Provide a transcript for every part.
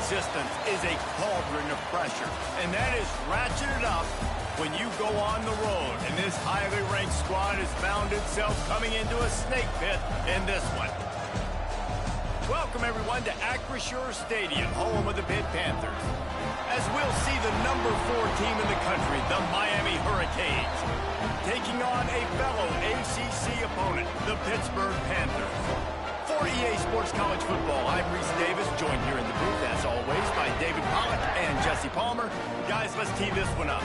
resistance is a cauldron of pressure, and that is ratcheted up when you go on the road. And this highly ranked squad has found itself coming into a snake pit in this one. Welcome, everyone, to Acrisure Stadium, home of the Pitt Panthers, as we'll see the number 4 team in the country, the Miami Hurricanes, taking on a fellow ACC opponent, the Pittsburgh Panthers. For EA Sports College Football, I'm Reese Davis, joined here in the booth, as always, by David Pollack and Jesse Palmer. Guys, let's tee this one up.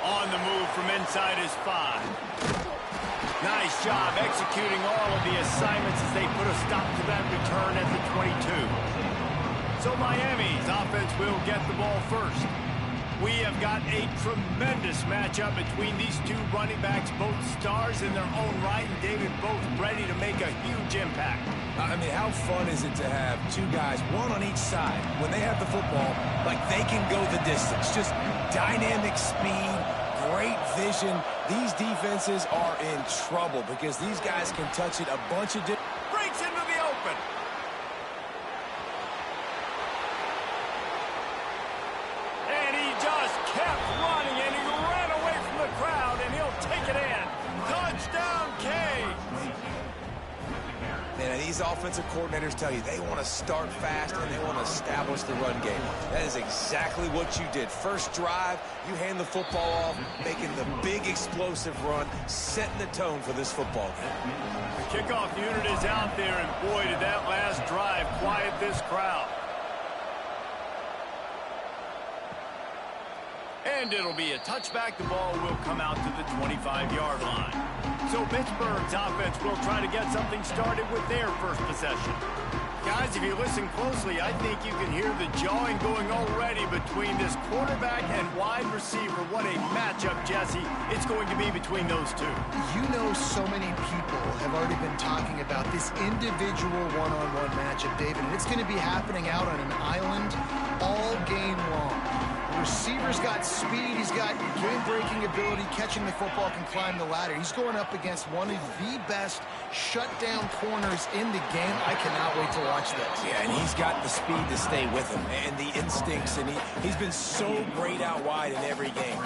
On the move from inside his 5. Nice job executing all of the assignments as they put a stop to that return at the 22. So Miami's offense will get the ball first. We have got a tremendous matchup between these two running backs, both stars in their own right, and David, both ready to make a huge impact. I mean, how fun is it to have two guys, one on each side, when they have the football, like they can go the distance. Just dynamic speed, great vision. These defenses are in trouble because these guys can touch it a bunch of different... Breaks into the open. And he just kept running, and he ran away from the crowd, and he'll take it in. Touchdown, Canes. And these offensive coordinators tell you they want to start fast and they want to establish the run game. That is exactly what you did. First drive, you hand the football off, making the big explosive run, setting the tone for this football game. The kickoff unit is out there, and boy, did that last drive quiet this crowd. And it'll be a touchback. The ball will come out to the 25-yard line. So Pittsburgh's offense will try to get something started with their first possession. Guys, if you listen closely, I think you can hear the jawing going already between this quarterback and wide receiver. What a matchup, Jesse, it's going to be between those two. You know, so many people have already been talking about this individual one-on-one matchup, David, and it's going to be happening out on an island all game long. The receiver's got speed, he's got game-breaking ability, catching the football, can climb the ladder. He's going up against one of the best shutdown corners in the game. I cannot wait to watch this. Yeah, and he's got the speed to stay with him and the instincts, and he's been so great out wide in every game.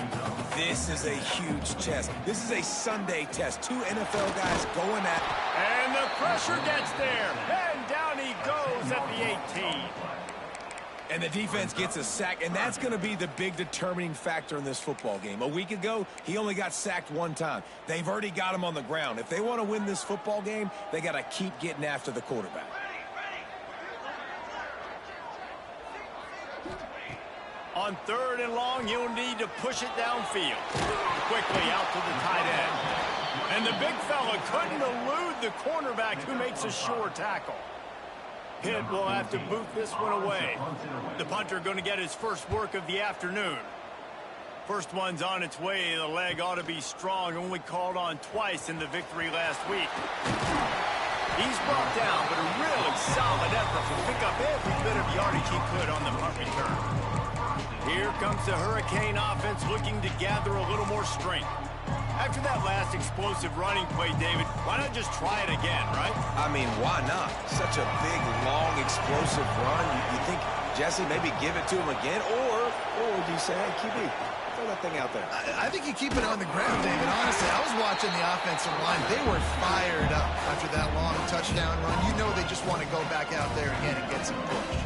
This is a huge test. This is a Sunday test. Two NFL guys going at it. And the pressure gets there, and down he goes at the 18. And the defense gets a sack, and that's going to be the big determining factor in this football game. A week ago, he only got sacked one time. They've already got him on the ground. If they want to win this football game, they got to keep getting after the quarterback. On 3rd and long, you'll need to push it downfield. Quickly out to the tight end. And the big fella couldn't elude the cornerback who makes a sure tackle. Pitt will have to boot this one away. The punter going to get his first work of the afternoon. First one's on its way. The leg ought to be strong. Only called on twice in the victory last week. He's brought down, but a really solid effort to pick up every bit of yardage he could on the punt return. Here comes the Hurricane offense looking to gather a little more strength. After that last explosive running play, David, why not just try it again, right? I mean, why not? Such a big, long, explosive run. You think, Jesse, maybe give it to him again? Or do you say, hey, QB, throw that thing out there? I think you keep it on the ground, David. Honestly, I was watching the offensive line. They were fired up after that long touchdown run. You know they just want to go back out there again and get some push.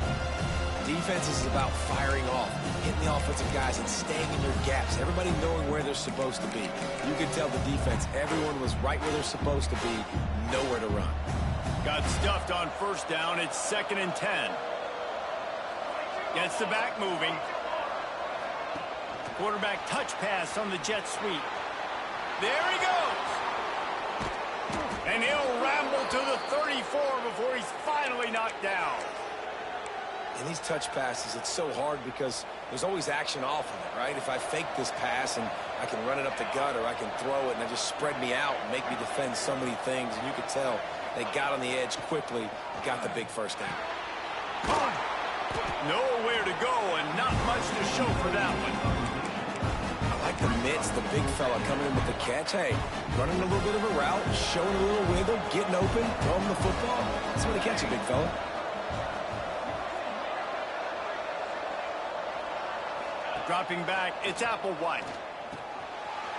Defense is about firing off, hitting the offensive guys and staying in their gaps. Everybody knowing where they're supposed to be. You can tell the defense, everyone was right where they're supposed to be, nowhere to run. Got stuffed on first down. It's 2nd and 10. Gets the back moving. Quarterback touch pass on the jet sweep. There he goes. And he'll ramble to the 34 before he's finally knocked down. In these touch passes, it's so hard because there's always action off of it, right? If I fake this pass and I can run it up the gut or I can throw it and it just spread me out and make me defend so many things. And you could tell they got on the edge quickly, got the big first down. Nowhere to go and not much to show for that one. I like the mitts, the big fella coming in with the catch. Hey, running a little bit of a route, showing a little wiggle, getting open, throwing the football. That's what he catch you, big fella. Dropping back, it's Applewhite.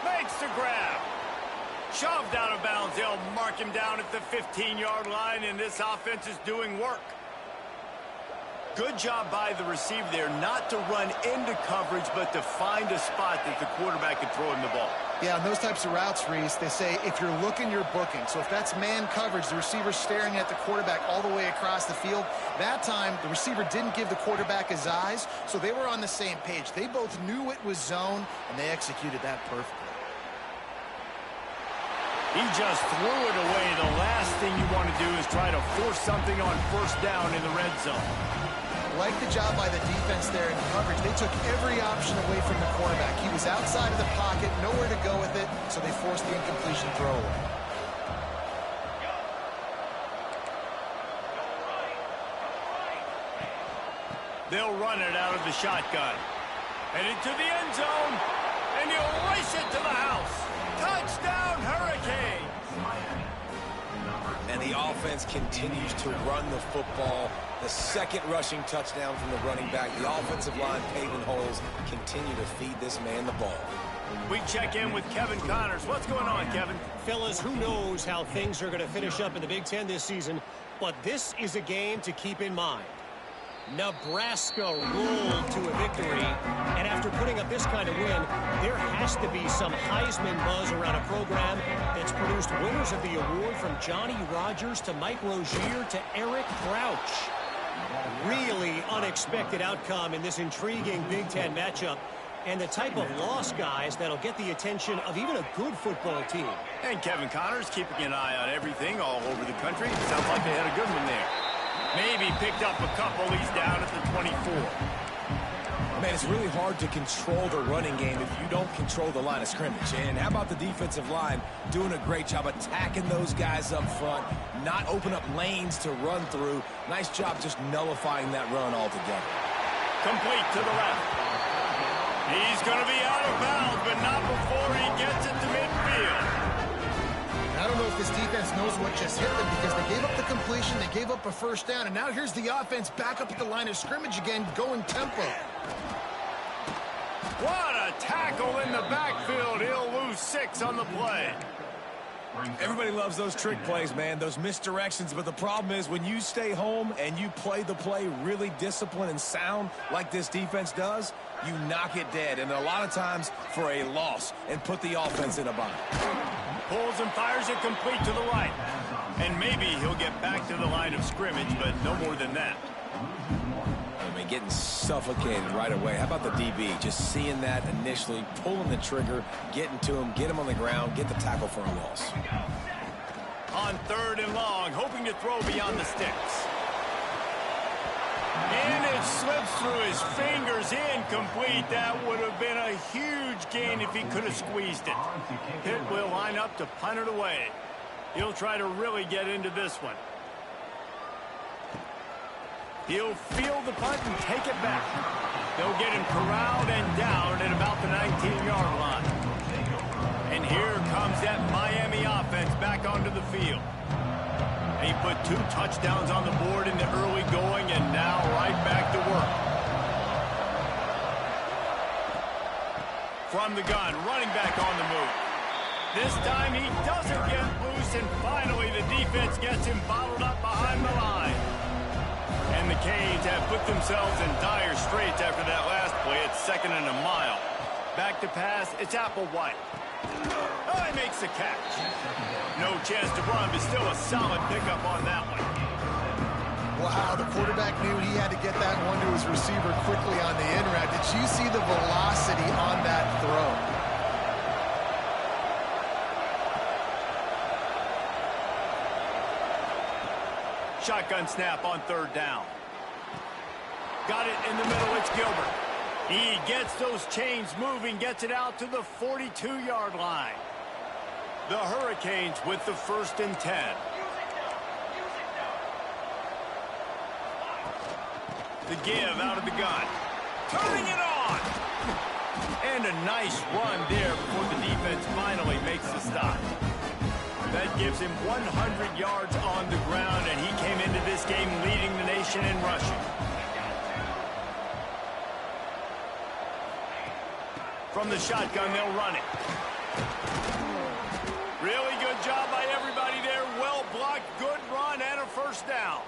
Makes the grab. Shoved out of bounds. They'll mark him down at the 15-yard line, and this offense is doing work. Good job by the receiver there not to run into coverage, but to find a spot that the quarterback can throw him the ball. Yeah, on those types of routes, Reese, they say if you're looking, you're booking. So if that's man coverage, the receiver's staring at the quarterback all the way across the field. That time, the receiver didn't give the quarterback his eyes, so they were on the same page. They both knew it was zone, and they executed that perfectly. He just threw it away. The last thing you want to do is try to force something on first down in the red zone. Like the job by the defense there in coverage. They took every option away from the quarterback. He was outside of the pocket, nowhere to go with it, so they forced the incompletion throw away. They'll run it out of the shotgun. Headed to the end zone, and he'll race it to the house. Touchdown, Hurricanes! And the offense continues to run the football. The second rushing touchdown from the running back. The offensive line paving holes, continue to feed this man the ball. We check in with Kevin Connors. What's going on, Kevin? Fellas, who knows how things are going to finish up in the Big Ten this season, but this is a game to keep in mind. Nebraska rolled to a victory, and after putting up this kind of win, there has to be some Heisman buzz around a program that's produced winners of the award from Johnny Rodgers to Mike Rozier to Eric Crouch. Really unexpected outcome in this intriguing Big Ten matchup, and the type of loss, guys, that'll get the attention of even a good football team. And Kevin Connors keeping an eye on everything all over the country. Sounds like they had a good one there. Maybe picked up a couple. He's down at the 24. Man, it's really hard to control the running game if you don't control the line of scrimmage. And how about the defensive line doing a great job attacking those guys up front, not open up lanes to run through. Nice job just nullifying that run altogether. Complete to the left. He's going to be out of bounds, but not before he gets it to midfield. I don't know if this defense knows what just hit them because they gave up the completion, they gave up a first down, and now here's the offense back up at the line of scrimmage again, going tempo. What a tackle in the backfield. He'll lose 6 on the play. Everybody loves those trick plays, man, those misdirections, but the problem is when you stay home and you play the play really disciplined and sound like this defense does, you knock it dead, and a lot of times for a loss, and put the offense in a bind. Pulls and fires it complete to the right. And maybe he'll get back to the line of scrimmage, but no more than that. I mean, getting suffocated right away. How about the DB? Just seeing that initially, pulling the trigger, getting to him, get him on the ground, get the tackle for a loss. On 3rd and long, hoping to throw beyond the sticks. And it slips through his fingers, incomplete. That would have been a huge gain if he could have squeezed it. Pitt will line up to punt it away. He'll try to really get into this one. He'll field the punt and take it back. They'll get him corralled and down at about the 19-yard line. And here comes that Miami offense back onto the field. He put 2 touchdowns on the board in the early going, and now right back to work. From the gun, running back on the move. This time he doesn't get loose, and finally the defense gets him bottled up behind the line. And the Canes have put themselves in dire straits after that last play. It's 2nd and a mile. Back to pass, it's Applewhite. Oh, he makes the catch. No chance to run, but still a solid pickup on that one. Wow, the quarterback knew he had to get that one to his receiver quickly on the in route. Did you see the velocity on that throw? Shotgun snap on 3rd down. Got it in the middle, it's Gilbert. He gets those chains moving, gets it out to the 42-yard line. The Hurricanes with the 1st and 10. The give out of the gun. Turning it on. And a nice run there before the defense finally makes the stop. That gives him 100 yards on the ground, and he came into this game leading the nation in rushing. From the shotgun, they'll run it. Really good job by everybody there. Well blocked, good run, and a 1st down.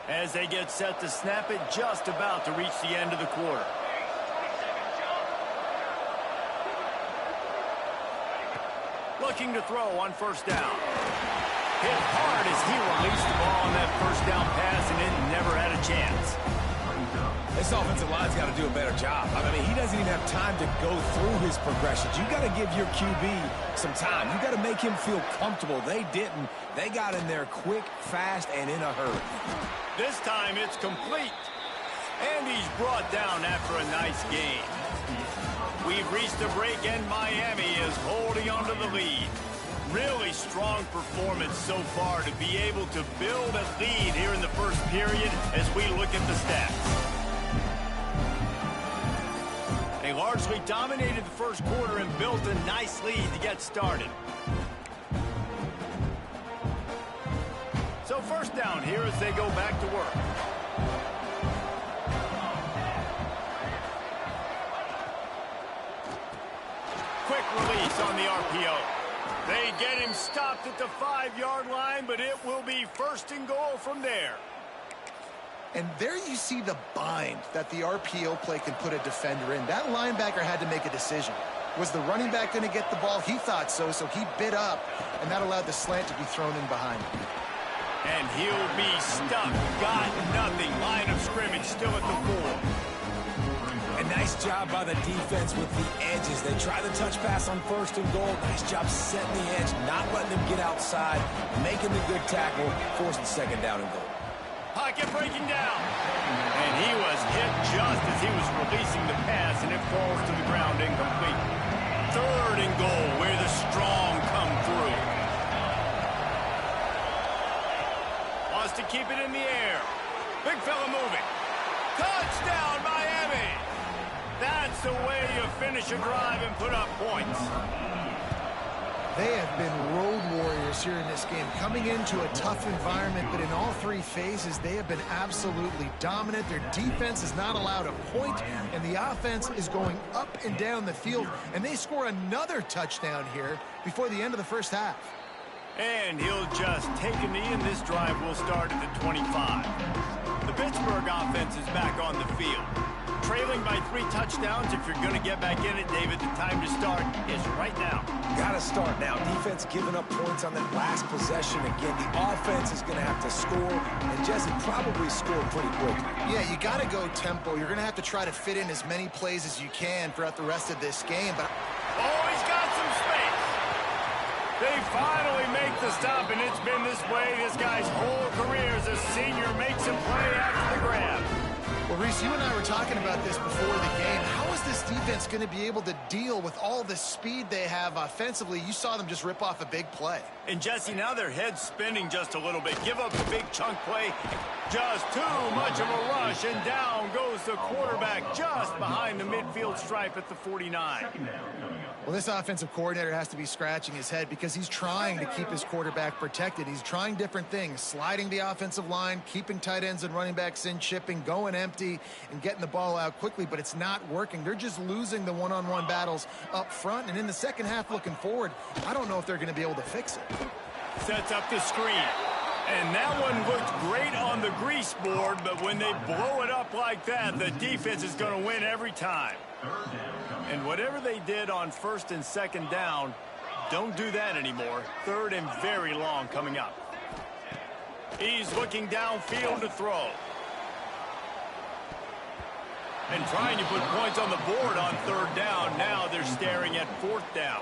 As they get set to snap it, just about to reach the end of the quarter. Looking to throw on 1st down. Hit hard as he released the ball on that 1st down pass, and it never had a chance. This offensive line's got to do a better job. I mean, he doesn't even have time to go through his progressions. You got to give your QB some time. You got to make him feel comfortable. They didn't. They got in there quick, fast, and in a hurry. This time it's complete. And he's brought down after a nice game. We've reached the break, and Miami is holding on to the lead. Really strong performance so far to be able to build a lead here in the 1st period as we look at the stats. They largely dominated the 1st quarter and built a nice lead to get started. So 1st down here as they go back to work. Quick release on the RPO. They get him stopped at the 5-yard line, but it will be 1st and goal from there. And there you see the bind that the RPO play can put a defender in. That linebacker had to make a decision. Was the running back going to get the ball? He thought so, so he bit up, and that allowed the slant to be thrown in behind him. And he'll be stuck. Got nothing. Line of scrimmage still at the 4. A nice job by the defense with the edges. They try the touch pass on 1st and goal. Nice job setting the edge, not letting them get outside, making the good tackle, forcing 2nd down and goal. Pocket breaking down. And he was hit just as he was releasing the pass, and it falls to the ground incomplete. 3rd and goal, where the strong come through. Wants to keep it in the air. Big fella moving. Touchdown, Miami! That's the way you finish a drive and put up points. They have been road warriors here in this game, coming into a tough environment, but in all 3 phases, they have been absolutely dominant. Their defense is not allowed a point, and the offense is going up and down the field, and they score another touchdown here before the end of the 1st half. And he'll just take a knee, and this drive will start at the 25. The Pittsburgh offense is back on the field. Trailing by 3 touchdowns. If you're going to get back in it, David, the time to start is right now. Got to start now. Defense giving up points on that last possession. Again, the offense is going to have to score, and Jesse probably score pretty quickly. Yeah, you got to go tempo. You're going to have to try to fit in as many plays as you can throughout the rest of this game. But oh, he's got some space. They finally make the stop, and it's been this way this guy's whole career as a senior. Makes him play after the grab. Well, Reese, you and I were talking about this before the game. How is this defense going to be able to deal with all the speed they have offensively? You saw them just rip off a big play. And, Jesse, now their head's spinning just a little bit. Give up a big chunk play. Just too much of a rush, and down goes the quarterback just behind the midfield stripe at the 49. Well, this offensive coordinator has to be scratching his head because he's trying to keep his quarterback protected. He's trying different things, sliding the offensive line, keeping tight ends and running backs in, chipping, going empty, and getting the ball out quickly, but it's not working. They're just losing the one-on-one battles up front, and in the 2nd half looking forward, I don't know if they're going to be able to fix it. Sets up the screen. And that one looked great on the grease board, but when they blow it up like that, the defense is going to win every time. And whatever they did on 1st and 2nd down, don't do that anymore. 3rd and very long coming up. He's looking downfield to throw. And trying to put points on the board on 3rd down. Now they're staring at 4th down.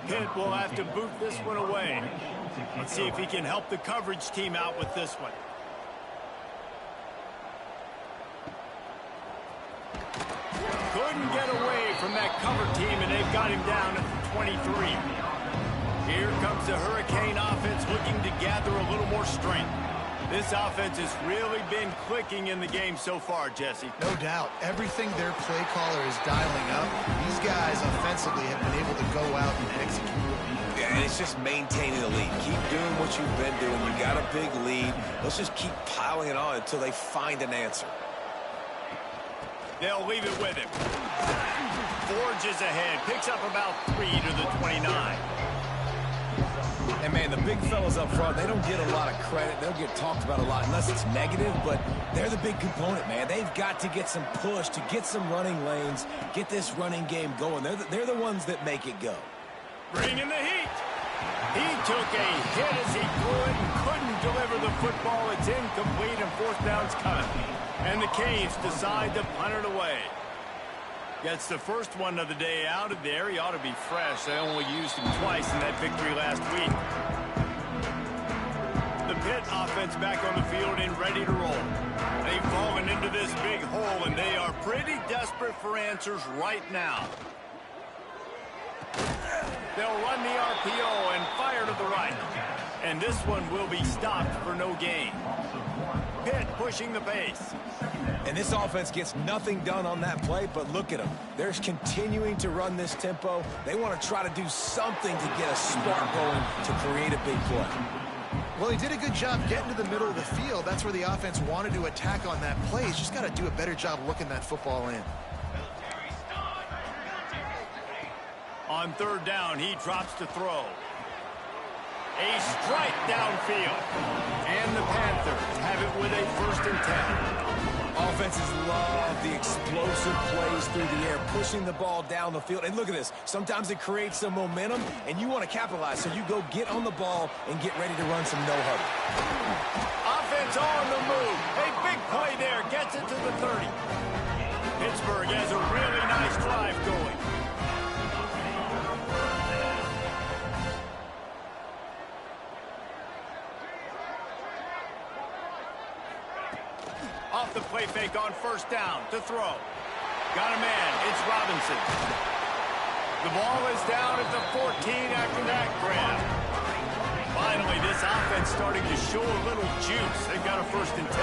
Pitt will have to boot this one away. Let's see if he can help the coverage team out with this one. couldn't get away from that cover team, and they've got him down at the 23. Here comes the Hurricane offense looking to gather a little more strength. This offense has really been clicking in the game so far, Jesse. No doubt. Everything their play caller is dialing up, these guys offensively have been able to go out and execute. Yeah, and it's just maintaining the lead. Keep doing what you've been doing. You got a big lead. Let's just keep piling it on until they find an answer. They'll leave it with him. Forges ahead. Picks up about 3 to the 29. And, man, the big fellas up front, they don't get a lot of credit. They'll get talked about a lot unless it's negative, but they're the big component, man. They've got to get some push, to get some running lanes, get this running game going. They're the ones that make it go. Bring in the heat. He took a hit as he threw it and couldn't deliver the football. It's incomplete and fourth down's coming. And the Canes decide to punt it away. Gets the first one of the day out of there. He ought to be fresh. They only used him twice in that victory last week. The Pitt offense back on the field and ready to roll. They've fallen into this big hole, and they are pretty desperate for answers right now. They'll run the RPO and fire to the right. And this one will be stopped for no gain. Pitt pushing the pace. And this offense gets nothing done on that play, but look at them. They're continuing to run this tempo. They want to try to do something to get a spark going to create a big play. Well, he did a good job getting to the middle of the field. That's where the offense wanted to attack on that play. He's just got to do a better job looking that football in. On third down, he drops to throw. A strike downfield. And the Panthers have it with a 1st and 10. Offenses love the explosive plays through the air, pushing the ball down the field. And look at this. Sometimes it creates some momentum, and you want to capitalize. So you go get on the ball and get ready to run some no-huddle. Offense on the move. A big play there. Gets it to the 30. Pittsburgh has a really nice drive going. Off the play fake on 1st down to throw. Got a man. It's Robinson. The ball is down at the 14 after that grab. Finally, this offense starting to show a little juice. They've got a 1st and 10.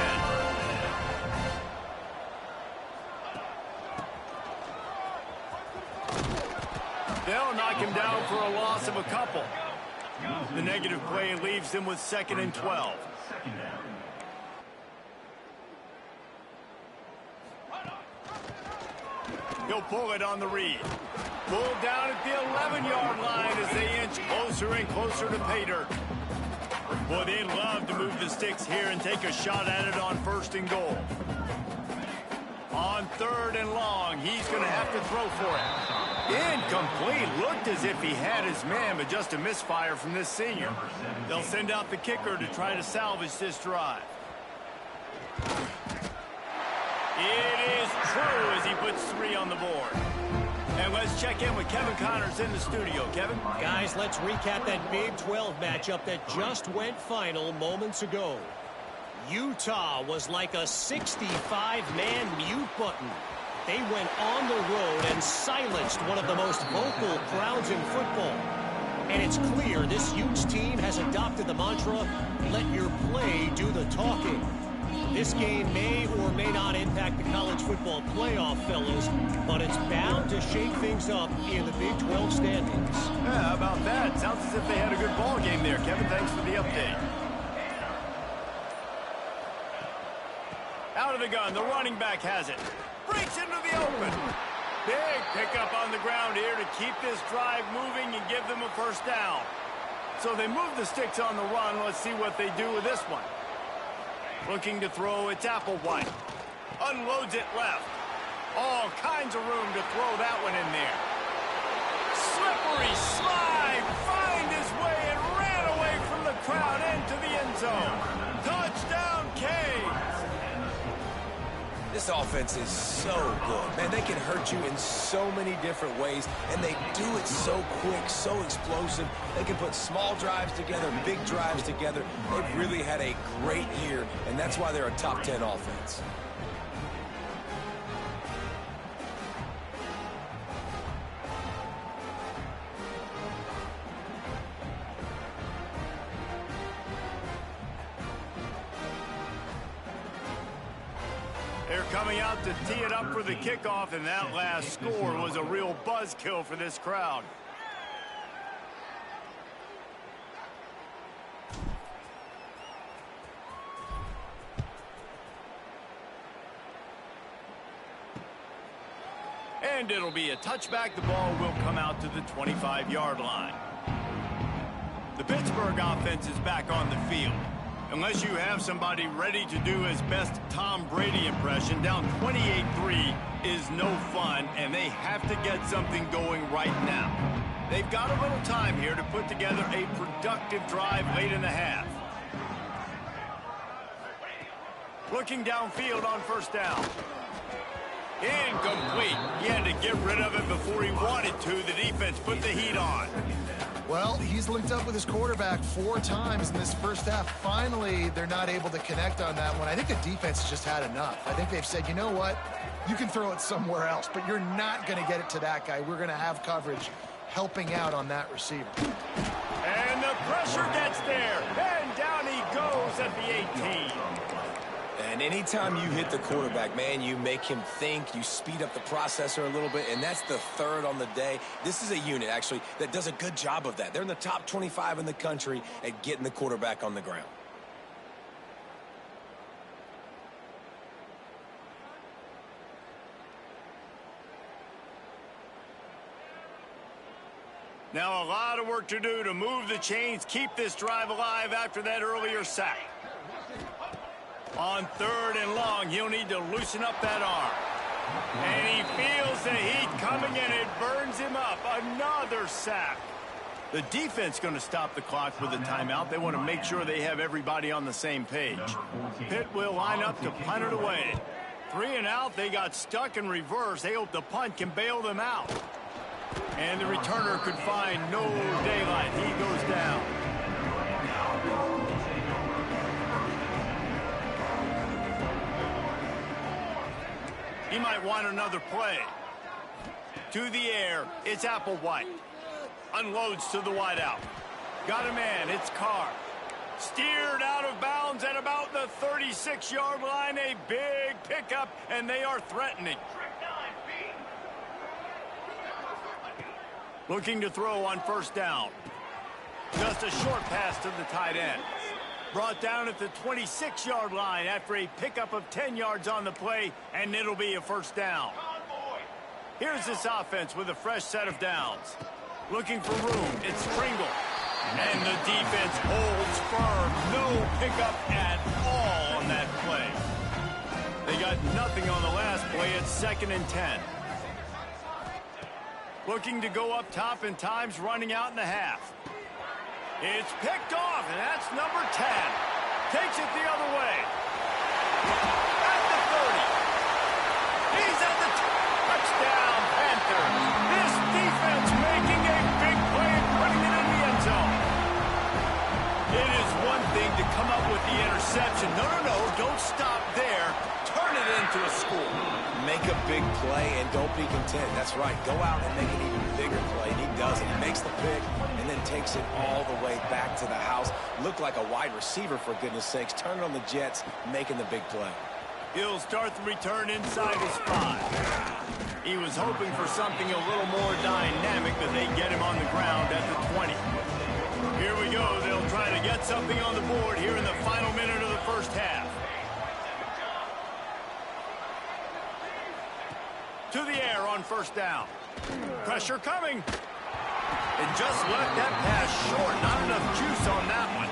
They'll knock him down for a loss of a couple. The negative play leaves them with 2nd and 12. He'll pull it on the read. Pulled down at the 11-yard line as they inch closer and closer to pay dirt. Boy, they love to move the sticks here and take a shot at it on 1st and goal. On 3rd and long, he's going to have to throw for it. Incomplete. Looked as if he had his man, but just a misfire from this senior. They'll send out the kicker to try to salvage this drive. It is true as he puts 3 on the board. And let's check in with Kevin Connors in the studio. Kevin? Guys, let's recap that Big 12 matchup that just went final moments ago. Utah was like a 65-man mute button. They went on the road and silenced one of the most vocal crowds in football. And it's clear this Utes team has adopted the mantra, let your play do the talking. This game may or may not impact the college football playoff, fellas, but it's bound to shake things up in the Big 12 standings. Yeah, how about that? Sounds as if they had a good ball game there. Kevin, thanks for the update. Out of the gun, the running back has it. Breaks into the open. Big pickup on the ground here to keep this drive moving and give them a 1st down. So they move the sticks on the run. Let's see what they do with this one. Looking to throw, it's Applewhite. Unloads it left. All kinds of room to throw that one in there. Slippery slide. Find his way and ran away from the crowd into the end zone. Touchdown, Canes. This offense is so good. Man, they can hurt you in so many different ways, and they do it so quick, so explosive. They can put small drives together, big drives together. They've really had a great year, and that's why they're a top 10 offense. They're coming out to tee it up for the kickoff, and that last score was a real buzzkill for this crowd. And it'll be a touchback. The ball will come out to the 25-yard line. The Pittsburgh offense is back on the field. Unless you have somebody ready to do his best Tom Brady impression, down 28-3 is no fun, and they have to get something going right now. They've got a little time here to put together a productive drive late in the half. Looking downfield on first down. Incomplete. He had to get rid of it before he wanted to. The defense put the heat on. Well, he's linked up with his quarterback 4 times in this first half. Finally, they're not able to connect on that one. I think the defense has just had enough. I think they've said, you know what? You can throw it somewhere else, but you're not going to get it to that guy. We're going to have coverage helping out on that receiver. And the pressure gets there. And down he goes at the 18. And anytime you hit the quarterback, man, you make him think, you speed up the processor a little bit, and that's the 3rd on the day. This is a unit, actually, that does a good job of that. They're in the top 25 in the country at getting the quarterback on the ground. Now a lot of work to do to move the chains, keep this drive alive after that earlier sack. On 3rd and long, he'll need to loosen up that arm. And he feels the heat coming, and it burns him up. Another sack. The defense going to stop the clock with a timeout. They want to make sure they have everybody on the same page. Pitt will line up to punt it away. 3 and out, they got stuck in reverse. They hope the punt can bail them out. And the returner could find no daylight. He goes down. He might want another play. To the air, it's Applewhite. Unloads to the wideout. Got a man, it's Carr. Steered out of bounds at about the 36-yard line. A big pickup, and they are threatening. Looking to throw on first down. Just a short pass to the tight end. Brought down at the 26-yard line after a pickup of 10 yards on the play, and it'll be a first down. Here's this offense with a fresh set of downs. Looking for room, it's Pringle. And the defense holds firm. No pickup at all on that play. They got nothing on the last play. It's 2nd and 10. Looking to go up top, and time's running out in the half. It's picked off, and that's number 10. Takes it the other way. At the 30. He's at the touchdown, Panthers. This defense making a big play and putting it in the end zone. It is one thing to come up with the interception. No, don't stop there. Turn it into a score. Make a big play and don't be content. That's right. Go out and make an even bigger play. And he does it. He makes the pick and then takes it all the way back to the house. Looked like a wide receiver, for goodness sakes. Turn it on the Jets, making the big play. He'll start the return inside his 5. He was hoping for something a little more dynamic, but they get him on the ground at the 20. Here we go. They'll try to get something on the board here in the final minute of the first half. To the air on first down. Pressure coming. And just left that pass short. Not enough juice on that one.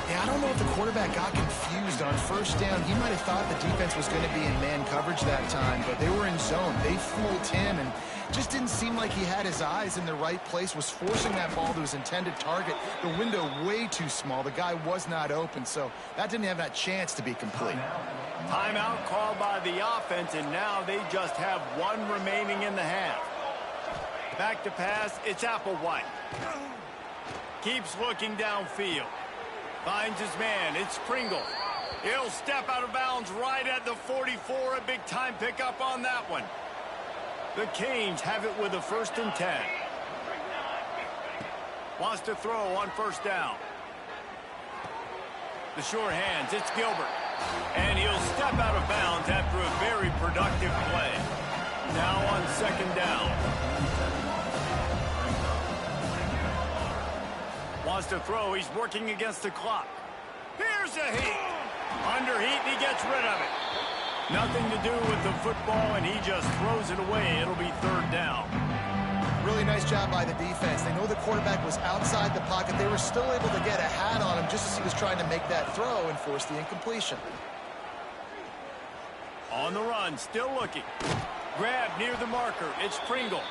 Yeah, I don't know if the quarterback got confused on first down. He might have thought the defense was going to be in man coverage that time, but they were in zone. They fooled him and just didn't seem like he had his eyes in the right place, was forcing that ball to his intended target. The window way too small. The guy was not open, so that didn't have that chance to be complete. Timeout called by the offense, and now they just have 1 remaining in the half. Back to pass, it's Applewhite. Keeps looking downfield. Finds his man, it's Pringle. He'll step out of bounds right at the 44. A big-time pickup on that one. The Canes have it with a 1st and 10. Wants to throw on first down. The sure hands, it's Gilbert. And he'll step out of bounds after a very productive play. Now on second down. Wants to throw. He's working against the clock. Here's a heat. Under heat, and he gets rid of it. Nothing to do with the football, and he just throws it away. It'll be third down. Really nice job by the defense. They know the quarterback was outside the pocket. They were still able to get a hat on him just as he was trying to make that throw and force the incompletion. On the run, still looking. Grab near the marker. It's Pringle.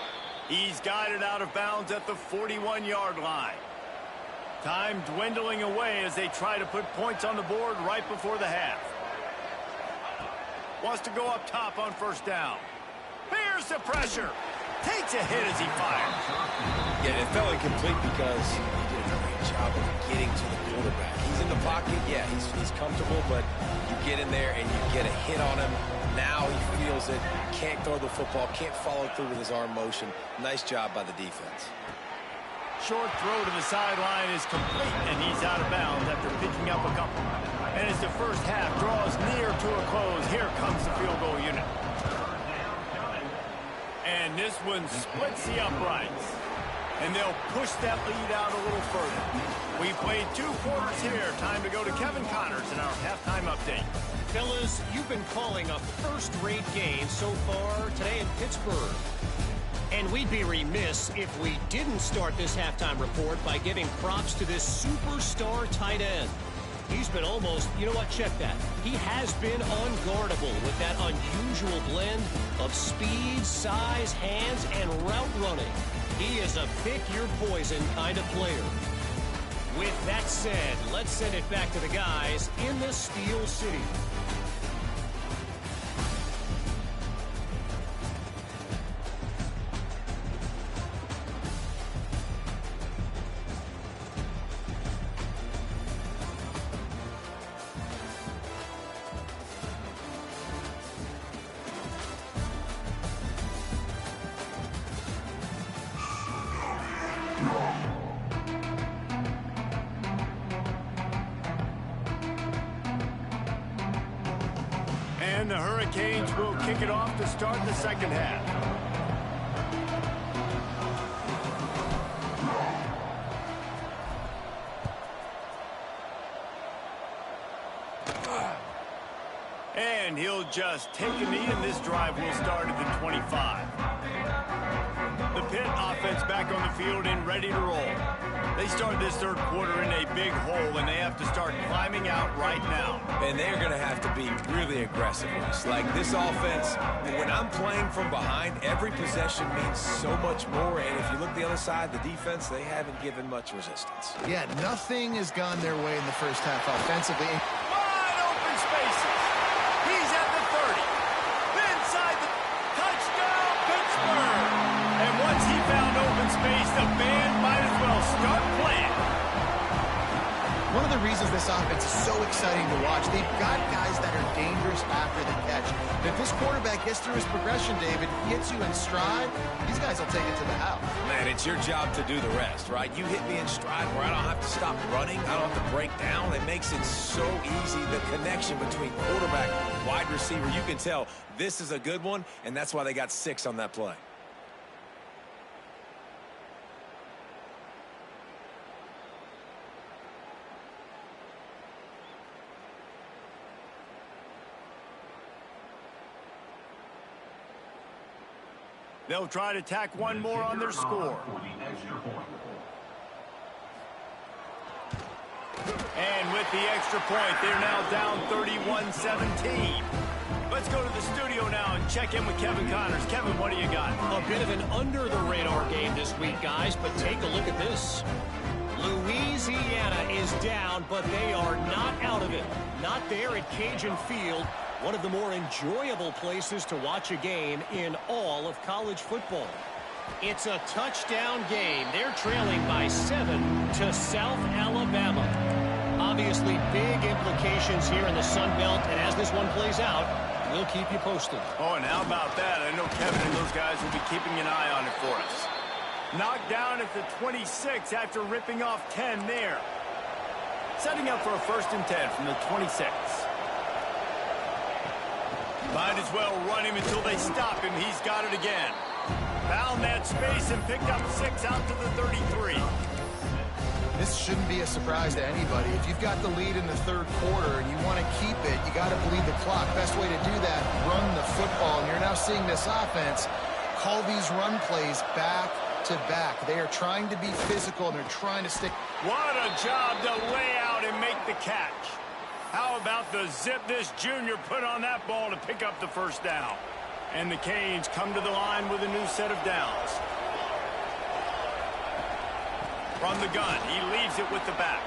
He's guided out of bounds at the 41-yard line. Time dwindling away as they try to put points on the board right before the half. Wants to go up top on first down. Here's the pressure. Takes a hit as he fires. Yeah, it fell incomplete because he did a great job of getting to the quarterback. He's in the pocket. Yeah, he's comfortable, but you get in there and you get a hit on him. Now he feels it. Can't throw the football. Can't follow through with his arm motion. Nice job by the defense. Short throw to the sideline is complete, and he's out of bounds after picking up a couple. And as the first half draws near to a close, here comes the field goal unit. And this one splits the uprights. And they'll push that lead out a little further. We played 2 quarters here. Time to go to Kevin Connors in our halftime update. Fellas, you've been calling a first-rate game so far today in Pittsburgh. And we'd be remiss if we didn't start this halftime report by giving props to this superstar tight end. He's been almost, you know what, check that. He has been unguardable with that unusual blend of speed, size, hands, and route running. He is a pick-your-poison kind of player. With that said, let's send it back to the guys in the Steel City. And the Hurricanes will kick it off to start the second half. And he'll just take a knee, and this drive will start at the 25. The Pitt offense back on the field and ready to roll. They start this third quarter in a big hole, and they have to start climbing out right now. And they're going to have to be really aggressive with us. Like this offense, when I'm playing from behind, every possession means so much more. And if you look the other side, the defense, they haven't given much resistance. Yeah, nothing has gone their way in the first half offensively. Wide open spaces. He's at the 30. Inside the touchdown, Pittsburgh. And once he found open space, the band might as well start playing. One of the reasons this offense is so exciting to watch, they've got guys that are dangerous after the catch. And if this quarterback gets through his progression, David, hits you in stride, these guys will take it to the house. Man, it's your job to do the rest, right? You hit me in stride where I don't have to stop running. I don't have to break down. It makes it so easy. The connection between quarterback, wide receiver, you can tell this is a good one, and that's why they got 6 on that play. They'll try to tack one more on their score. And with the extra point, they're now down 31-17. Let's go to the studio now and check in with Kevin Connors. Kevin, what do you got? A bit of an under-the-radar game this week, guys, but take a look at this. Louisiana is down, but they are not out of it. Not there at Cajun Field. One of the more enjoyable places to watch a game in all of college football. It's a touchdown game. They're trailing by 7 to South Alabama. Obviously, big implications here in the Sun Belt, and as this one plays out, we'll keep you posted. Oh, and how about that? I know Kevin and those guys will be keeping an eye on it for us. Knocked down at the 26 after ripping off 10 there. Setting up for a 1st and 10 from the 26. Might as well run him until they stop him. He's got it again. Found that space and picked up 6 out to the 33. This shouldn't be a surprise to anybody. If you've got the lead in the third quarter and you want to keep it, you got to bleed the clock. Best way to do that, run the football. And you're now seeing this offense call these run plays back to back. They are trying to be physical, and they're trying to stick. What a job to lay out and make the catch. How about the zip this junior put on that ball to pick up the first down? And the Canes come to the line with a new set of downs. From the gun, he leaves it with the back.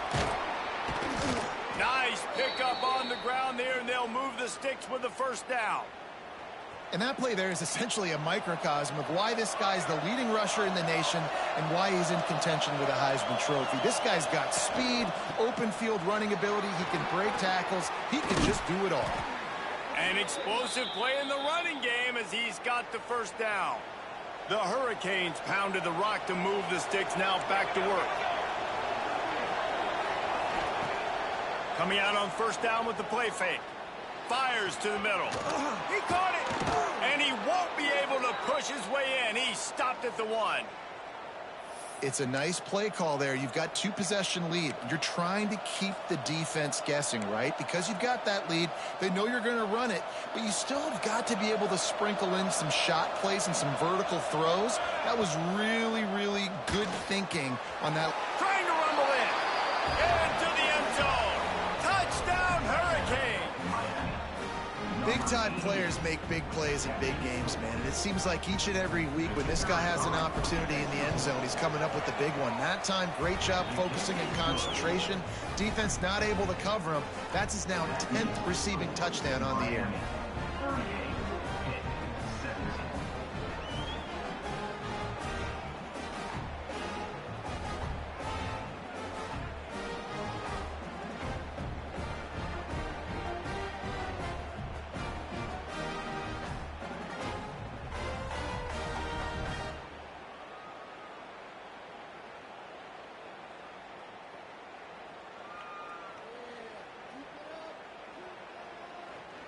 Nice pickup on the ground there, and they'll move the sticks with the first down. And that play there is essentially a microcosm of why this guy's the leading rusher in the nation and why he's in contention with a Heisman Trophy. This guy's got speed, open field running ability. He can break tackles. He can just do it all. An explosive play in the running game as he's got the first down. The Hurricanes pounded the rock to move the sticks, now back to work. Coming out on first down with the play fake. Fires to the middle. He caught it! And he won't be able to push his way in. He stopped at the 1. It's a nice play call there. You've got 2-possession lead. You're trying to keep the defense guessing, right? Because you've got that lead, they know you're going to run it, but you still have got to be able to sprinkle in some shot plays and some vertical throws. That was really, really good thinking on that. Trying to rumble in. Into the end zone. Touchdown, Hurricane. Big-time players make big plays in big games, man. And it seems like each and every week when this guy has an opportunity in the end zone, he's coming up with the big one. That time, great job focusing and concentration. Defense not able to cover him. That's his now 10th receiving touchdown on the year.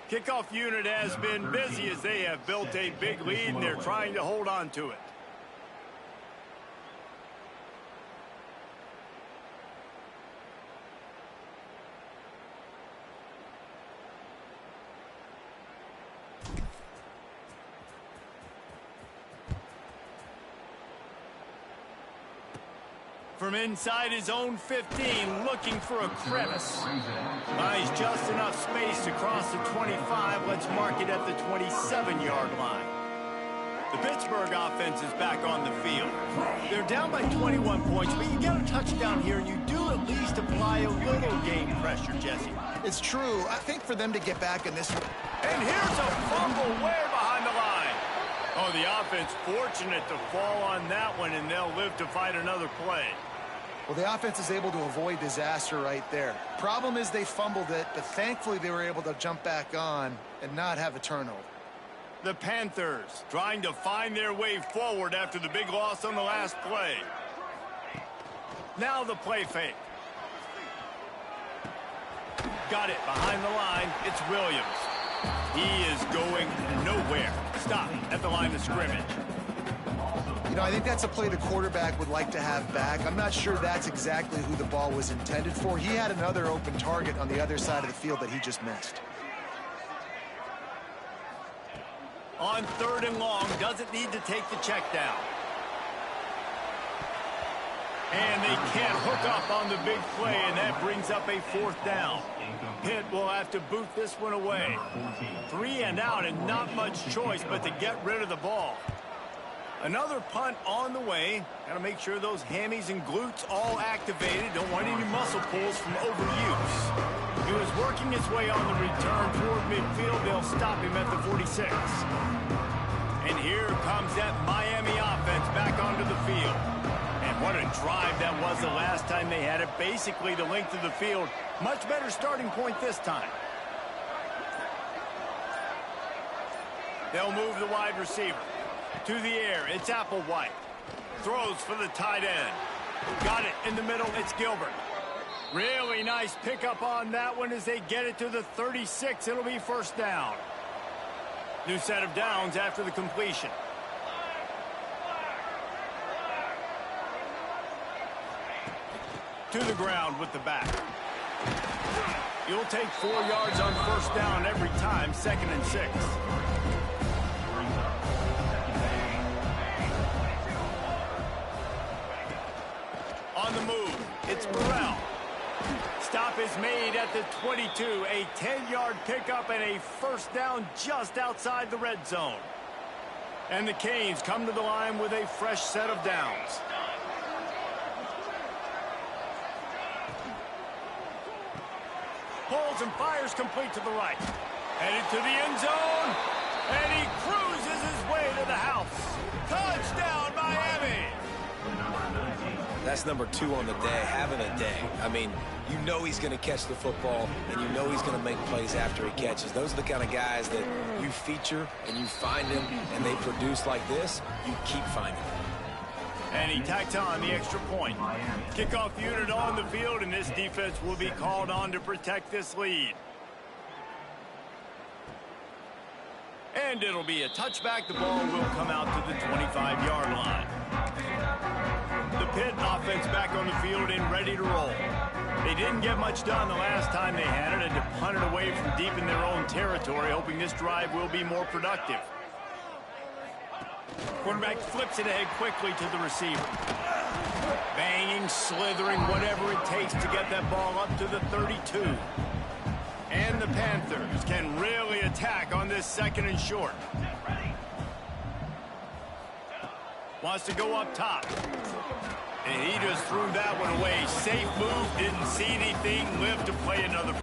Kickoff unit has been busy as they have built a big lead, and they're trying to hold on to it. From inside his own 15, looking for a crevice. He's just enough space to cross the 25. Let's mark it at the 27-yard line. The Pittsburgh offense is back on the field. They're down by 21 points, but you get a touchdown here, and you do at least apply a little game pressure, Jesse. It's true. I think for them to get back in this one. And here's a fumble way behind the line. Oh, the offense fortunate to fall on that one, and they'll live to fight another play. Well, the offense is able to avoid disaster right there. Problem is they fumbled it, but thankfully they were able to jump back on and not have a turnover. The Panthers trying to find their way forward after the big loss on the last play. Now the play fake. Got it behind the line. It's Williams. He is going nowhere. Stop at the line of scrimmage. You know, I think that's a play the quarterback would like to have back. I'm not sure that's exactly who the ball was intended for. He had another open target on the other side of the field that he just missed. On 3rd and long, doesn't need to take the check down. And they can't hook up on the big play, and that brings up a 4th down. Pitt will have to boot this one away. 3 and out, and not much choice but to get rid of the ball. Another punt on the way. Got to make sure those hammies and glutes all activated. Don't want any muscle pulls from overuse. He was working his way on the return toward midfield. They'll stop him at the 46. And here comes that Miami offense back onto the field. And what a drive that was the last time they had it. Basically the length of the field. Much better starting point this time. They'll move the wide receiver. To the air, it's Applewhite. Throws for the tight end. Got it in the middle, it's Gilbert. Really nice pickup on that one as they get it to the 36. It'll be 1st down. New set of downs after the completion. To the ground with the back. You'll take 4 yards on first down every time, 2nd and 6. On the move, it's Burrell. Stop is made at the 22, a 10-yard pickup and a first down just outside the red zone. And the Canes come to the line with a fresh set of downs. Pulls and fires complete to the right. Headed to the end zone, and he cruises his way to the house. Touchdown, Miami! That's number 2 on the day, having a day. I mean, you know he's going to catch the football, and you know he's going to make plays after he catches. Those are the kind of guys that you feature, and you find them, and they produce like this, you keep finding them. And he tacked on the extra point. Kickoff unit on the field, and this defense will be called on to protect this lead. And it'll be a touchback. The ball will come out to the 25-yard line. The Pitt offense back on the field and ready to roll. They didn't get much done the last time they had it, and to punt it away from deep in their own territory, hoping this drive will be more productive. Quarterback flips it ahead quickly to the receiver. Banging, slithering, whatever it takes to get that ball up to the 32. And the Panthers can really attack on this 2nd and short. Wants to go up top. And he just threw that one away. Safe move, didn't see anything, lived to play another.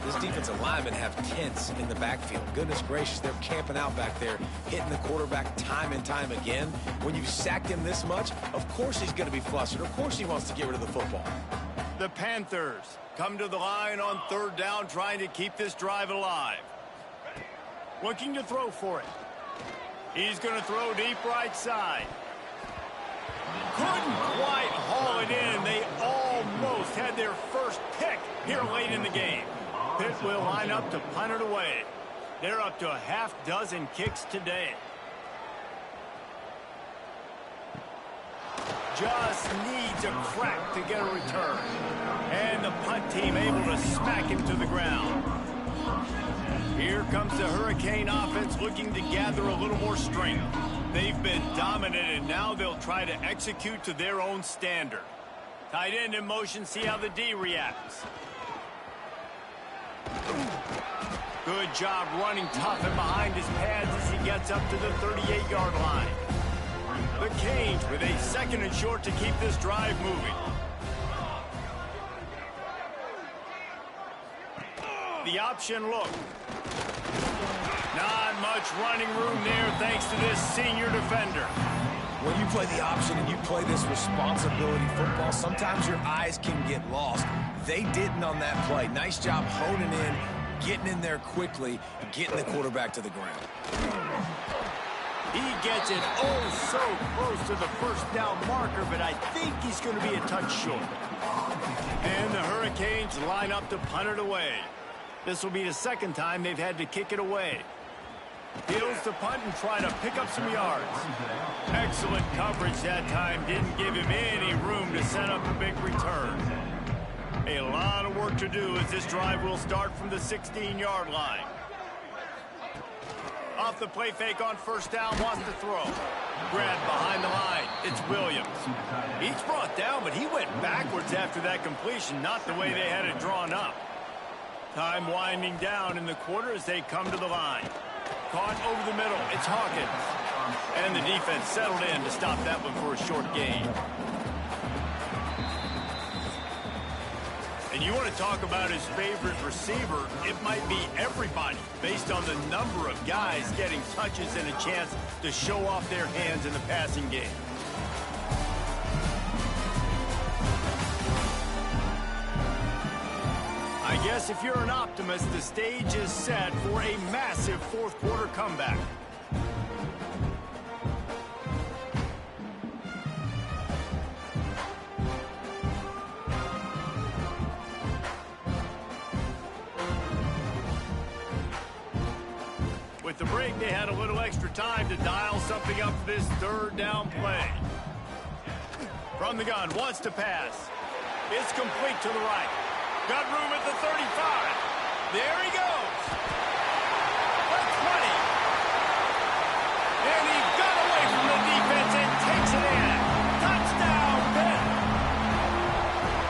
This defensive linemen have tents in the backfield. Goodness gracious, they're camping out back there, hitting the quarterback time and time again. When you've sacked him this much, of course he's going to be flustered. Of course he wants to get rid of the football. The Panthers come to the line on 3rd down, trying to keep this drive alive. Looking to throw for it. He's going to throw deep right side. Couldn't quite haul it in. They almost had their first pick here late in the game. Pitt will line up to punt it away. They're up to a half-dozen kicks today. Just needs a crack to get a return. And the punt team able to smack him to the ground. Here comes the Hurricane offense looking to gather a little more strength. They've been dominant, and now they'll try to execute to their own standard. Tight end in motion, see how the D reacts. Good job running tough and behind his pads as he gets up to the 38-yard line. The Canes with a 2nd and short to keep this drive moving. The option look. Not much running room there thanks to this senior defender. When you play the option and you play this responsibility football, sometimes your eyes can get lost. They didn't on that play. Nice job honing in, getting in there quickly, and getting the quarterback to the ground. He gets it so close to the first down marker, but I think he's going to be a touch short. And the Hurricanes line up to punt it away. This will be the 2nd time they've had to kick it away. Heels to punt and try to pick up some yards. Excellent coverage that time. Didn't give him any room to set up a big return. A lot of work to do as this drive will start from the 16-yard line. Off the play fake on 1st down, wants to throw. Grabbed behind the line. It's Williams. He's brought down, but he went backwards after that completion, not the way they had it drawn up. Time winding down in the quarter as they come to the line. Caught over the middle. It's Hawkins. And the defense settled in to stop that one for a short gain. And you want to talk about his favorite receiver, it might be everybody, based on the number of guys getting touches and a chance to show off their hands in the passing game. I guess if you're an optimist, the stage is set for a massive fourth-quarter comeback. With the break, they had a little extra time to dial something up for this third down play. From the gun, wants to pass. It's complete to the right. Got room at the 35. There he goes. The 20. And he got away from the defense and takes it in. Touchdown, Pitt.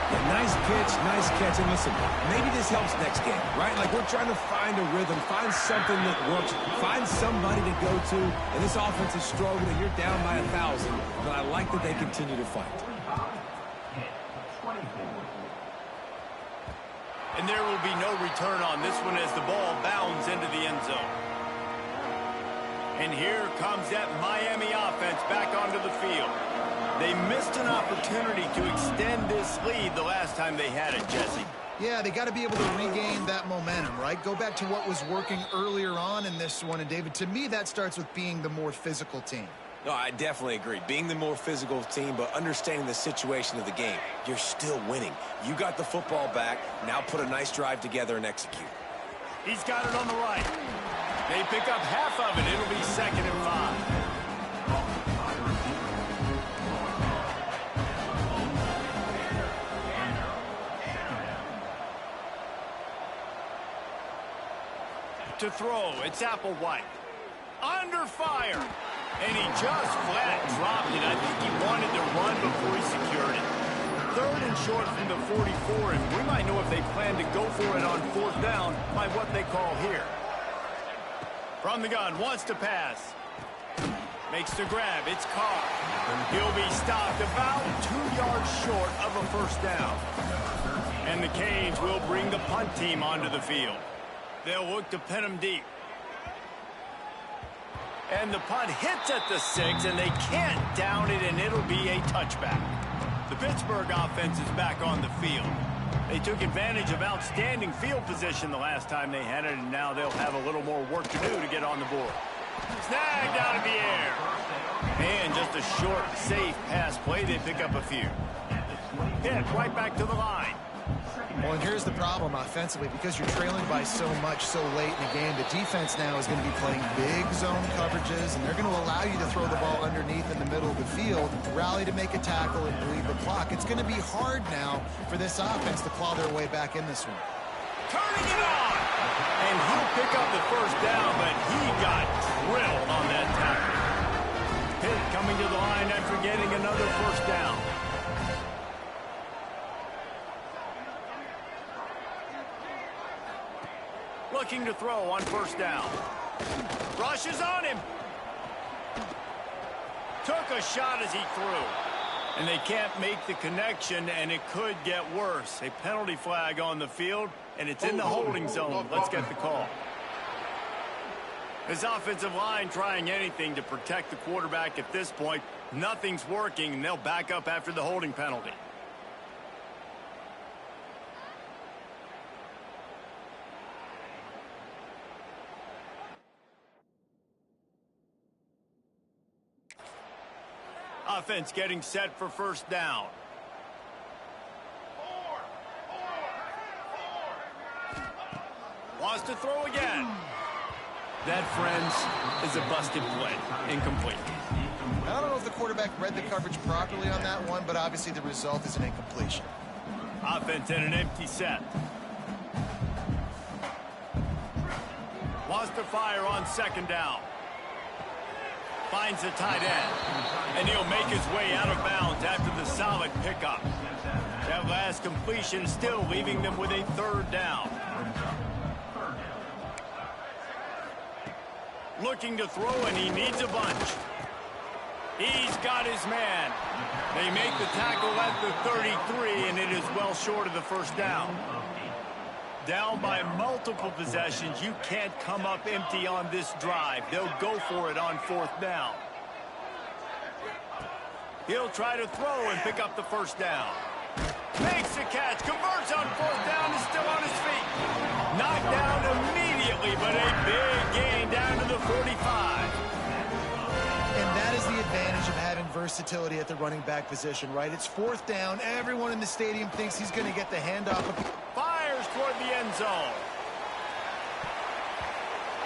Yeah, nice pitch, nice catch. And listen, maybe this helps next game, right? Like we're trying to find a rhythm, find something that works, find somebody to go to. And this offense is struggling, and you're down by 1,000. But I like that they continue to fight. And there will be no return on this one as the ball bounds into the end zone. And here comes that Miami offense back onto the field. They missed an opportunity to extend this lead the last time they had it, Jesse. Yeah, they got to be able to regain that momentum, right? Go back to what was working earlier on in this one. And, David, to me, that starts with being the more physical team. No, I definitely agree. Being the more physical team, but understanding the situation of the game. You're still winning. You got the football back. Now put a nice drive together and execute. He's got it on the right. They pick up half of it. It'll be 2nd and 5. To throw, it's Applewhite. Under fire. And he just flat dropped it. I think he wanted to run before he secured it. 3rd and short from the 44, and we might know if they plan to go for it on 4th down by what they call here. From the gun, wants to pass. Makes the grab, it's Carr. He'll be stopped about 2 yards short of a 1st down. And the Canes will bring the punt team onto the field. They'll look to pin him deep. And the punt hits at the 6, and they can't down it, and it'll be a touchback. The Pittsburgh offense is back on the field. They took advantage of outstanding field position the last time they had it, and now they'll have a little more work to do to get on the board. Snagged out of the air. And just a short, safe pass play. They pick up a few. Hit right back to the line. Well, and here's the problem offensively. Because you're trailing by so much so late in the game, the defense now is going to be playing big zone coverages, and they're going to allow you to throw the ball underneath in the middle of the field, rally to make a tackle, and bleed the clock. It's going to be hard now for this offense to claw their way back in this one. Turning it on! And he'll pick up the 1st down, but he got drilled on that tackle. Pitt coming to the line after getting another 1st down. Looking to throw on 1st down. Rushes on him. Took a shot as he threw. And they can't make the connection, and it could get worse. A penalty flag on the field, and it's in the holding zone. Let's get the call. This offensive line trying anything to protect the quarterback at this point. Nothing's working, and they'll back up after the holding penalty. Offense getting set for 1st down. Wants to throw again. That, friends, is a busted play. Incomplete. I don't know if the quarterback read the coverage properly on that one, but obviously the result is an incompletion. Offense in an empty set. Wants to fire on 2nd down. Finds the tight end. And he'll make his way out of bounds after the solid pickup. That last completion still leaving them with a 3rd down. Looking to throw, and he needs a bunch. He's got his man. They make the tackle at the 33, and it is well short of the first down. Down by multiple possessions, you can't come up empty on this drive. They'll go for it on fourth down. He'll try to throw and pick up the first down. Makes the catch, converts on fourth down, is still on his feet. Knocked down immediately, but a big gain down to the 45. And that is the advantage of having versatility at the running back position, right? It's fourth down. Everyone in the stadium thinks he's going to get the handoff. Fires toward the end zone.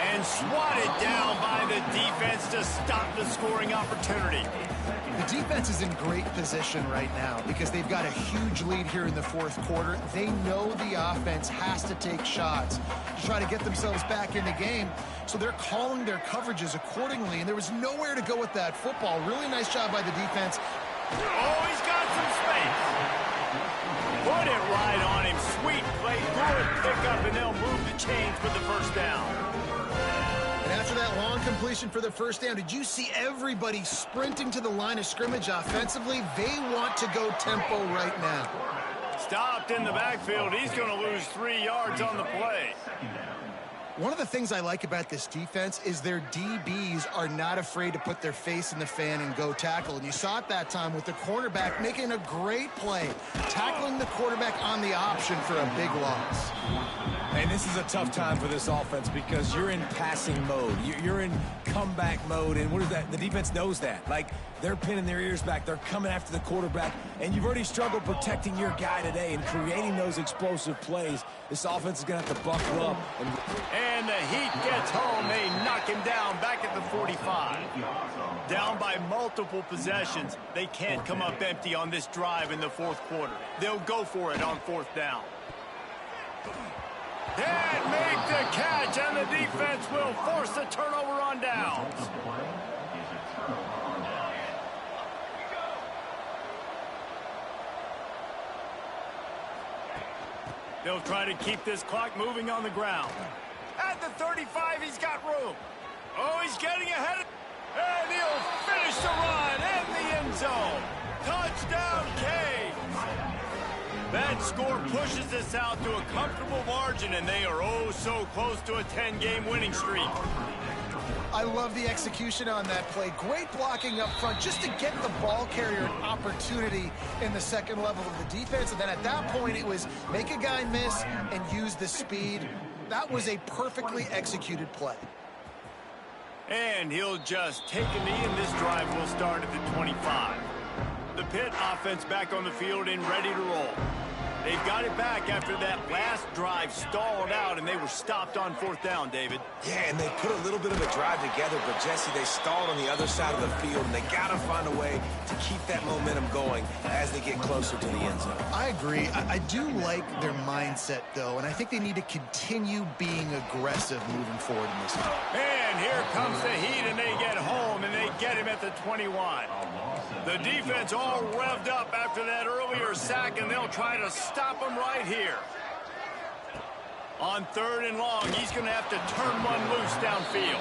And swatted down by the defense to stop the scoring opportunity. The defense is in great position right now because they've got a huge lead here in the fourth quarter. They know the offense has to take shots to try to get themselves back in the game, so they're calling their coverages accordingly, and there was nowhere to go with that football. Really nice job by the defense. Oh, he's got some space. Put it right on him. Sweet play, good pickup, and they'll move the chains with the first down. And after that long completion for the first down, did you see everybody sprinting to the line of scrimmage offensively? They want to go tempo right now. Stopped in the backfield. He's going to lose 3 yards on the play. One of the things I like about this defense is their DBs are not afraid to put their face in the fan and go tackle. And you saw it that time with the cornerback making a great play, tackling the quarterback on the option for a big loss. And this is a tough time for this offense because you're in passing mode. You're in comeback mode, and what is that? The defense knows that. Like, they're pinning their ears back. They're coming after the quarterback, and you've already struggled protecting your guy today and creating those explosive plays. This offense is going to have to buckle up. And the heat gets home. They knock him down back at the 45. Down by multiple possessions. They can't come up empty on this drive in the fourth quarter. They'll go for it on fourth down. And make the catch, and the defense will force the turnover on downs. They'll try to keep this clock moving on the ground. At the 35, he's got room. Oh, he's getting ahead. And he'll finish the run in the end zone. Touchdown, Canes. That score pushes us out to a comfortable margin, and they are oh so close to a 10-game winning streak. I love the execution on that play. Great blocking up front just to get the ball carrier an opportunity in the second level of the defense. And then at that point, it was make a guy miss and use the speed. That was a perfectly executed play. And he'll just take a knee, and this drive will start at the 25. The Pitt offense back on the field and ready to roll. They've got it back after that last drive stalled out, and they were stopped on fourth down, David. Yeah, and they put a little bit of a drive together, but, Jesse, they stalled on the other side of the field, and they got to find a way to keep that momentum going as they get closer to the end zone. I agree. I do like their mindset, though, and I think they need to continue being aggressive moving forward in this game. And here comes the heat, and they get home, and they get him at the 21. The defense all revved up after that earlier sack, and they'll try to stop him right here. On third and long, he's going to have to turn one loose downfield.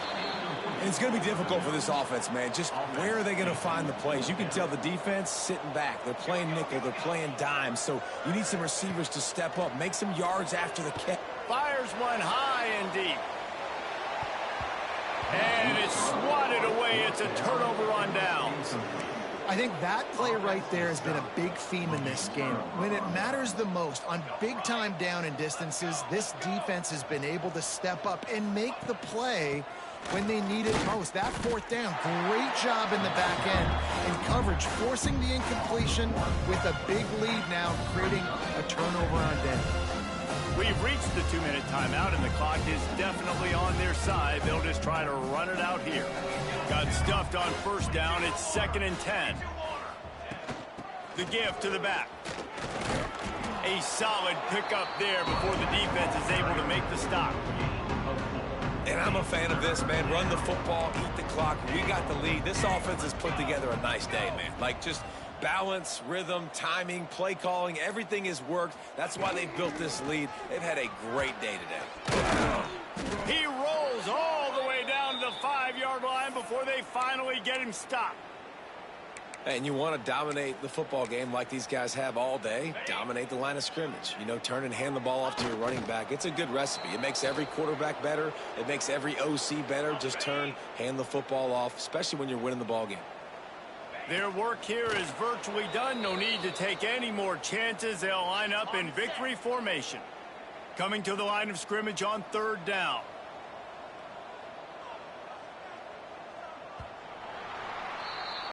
And it's going to be difficult for this offense, man. Just where are they going to find the plays? You can tell the defense sitting back. They're playing nickel. They're playing dime. So you need some receivers to step up, make some yards after the catch. Fires one high and deep. And it's swatted away. It's a turnover on downs. I think that play right there has been a big theme in this game. When it matters the most, on big-time down and distances, this defense has been able to step up and make the play when they need it most. That fourth down, great job in the back end in coverage, forcing the incompletion with a big lead now, creating a turnover on down. We've reached the 2-minute timeout, and the clock is definitely on their side. They'll just try to run it out here. Got stuffed on first down. It's 2nd and 10. The give to the back. A solid pickup there before the defense is able to make the stop. And I'm a fan of this, man. Run the football, eat the clock. We got the lead. This offense has put together a nice day, man. Like, just balance, rhythm, timing, play calling, everything has worked. That's why they've built this lead. They've had a great day today. He rolls all the way down to the 5-yard line before they finally get him stopped. And you want to dominate the football game like these guys have all day. Dominate the line of scrimmage. You know, turn and hand the ball off to your running back. It's a good recipe. It makes every quarterback better. It makes every OC better. Just turn, hand the football off, especially when you're winning the ball game. Their work here is virtually done. No need to take any more chances. They'll line up in victory formation. Coming to the line of scrimmage on 3rd down.